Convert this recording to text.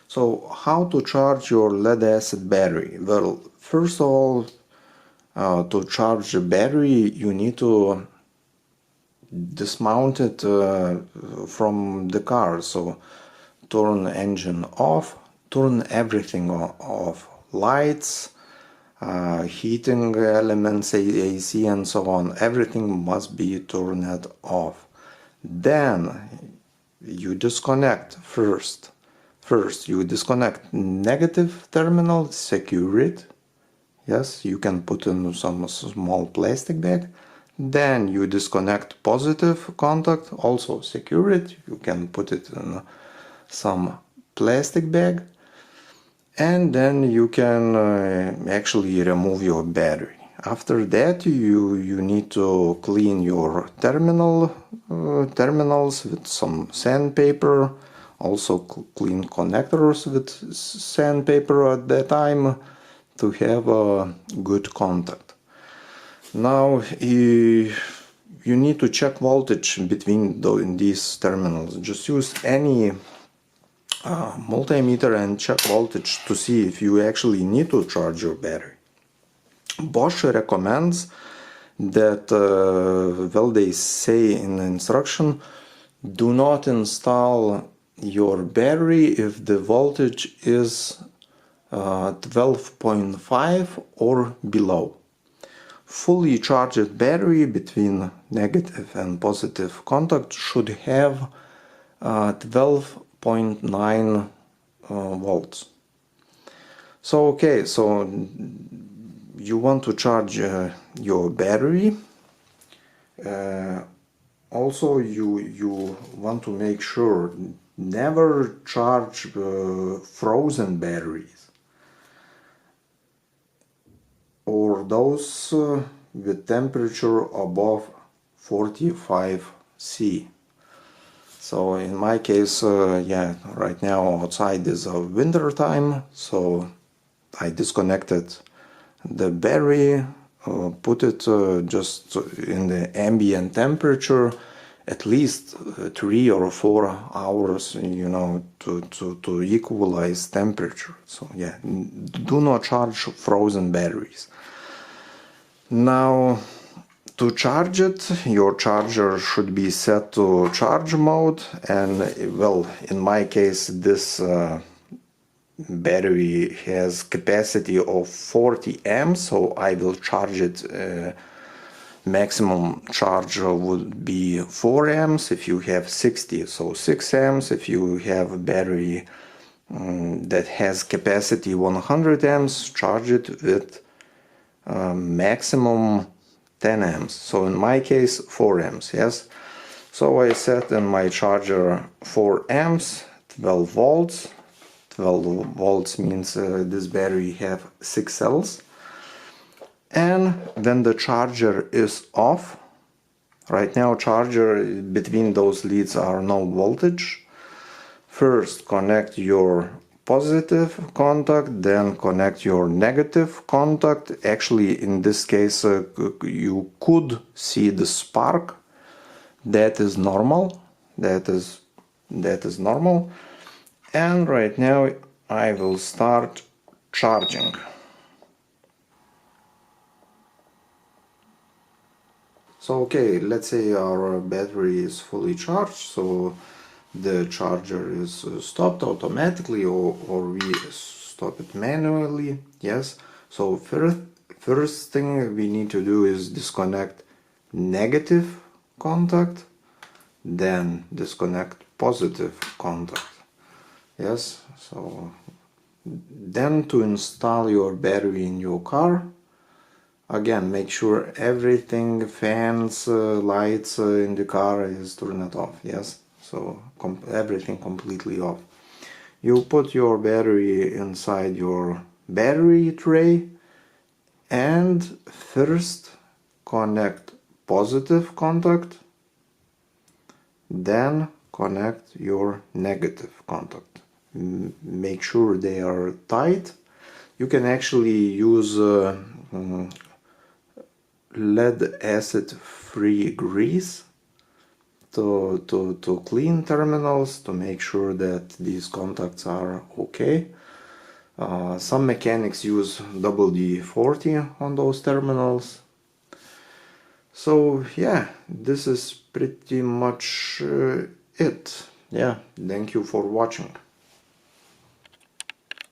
So how to charge your lead acid battery? Well, first of all, to charge the battery you need to dismount it from the car. So turn engine off, turn everything off, lights, heating elements, AC and so on, everything must be turned off. Then you disconnect first you disconnect negative terminal, secure it. Yes, you can put in some small plastic bag. Then you disconnect positive contact, also secure it. You can put it in some plastic bag. And then you can actually remove your battery. After that you need to clean your terminals with some sandpaper. Also clean connectors with sandpaper at that time to have a good contact. Now you need to check voltage between these terminals. Just use any multimeter and check voltage to see if you actually need to charge your battery. Bosch recommends that, well, they say in the instruction, do not install your battery if the voltage is 12.5 or below. Fully charged battery between negative and positive contact should have 12.9 volts. So okay, so you want to charge your battery. Also you want to make sure never charge frozen batteries or those with temperature above 45 C. So in my case, yeah, right now outside is winter time, so I disconnected the battery, put it just in the ambient temperature, at least 3 or 4 hours, you know, to equalize temperature. So yeah, do not charge frozen batteries. Now, to charge it, your charger should be set to charge mode, and well, in my case this battery has capacity of 40 amps, so I will charge it. Maximum charge would be 4 amps if you have 60, so 6 amps if you have a battery that has capacity 100 amps, charge it with maximum 10 amps. So in my case 4 amps, yes. So I set in my charger 4 amps, 12 volts. 12 volts means this battery have 6 cells. And when the charger is off, right now charger between those leads are no voltage. First connect your positive contact, then connect your negative contact. Actually in this case you could see the spark. That is normal. That is normal. And right now I will start charging. So okay, let's say our battery is fully charged, so the charger is stopped automatically, or we stop it manually. Yes, so first thing we need to do is disconnect negative contact, then disconnect positive contact. Yes, so then to install your battery in your car, again make sure everything, fans, lights in the car is turned off. Yes, so everything completely off. You put your battery inside your battery tray and first connect positive contact, then connect your negative contact. Make sure they are tight. You can actually use lead acid free grease to clean terminals, to make sure that these contacts are okay. Some mechanics use WD-40 on those terminals. So yeah, this is pretty much it. Yeah, thank you for watching.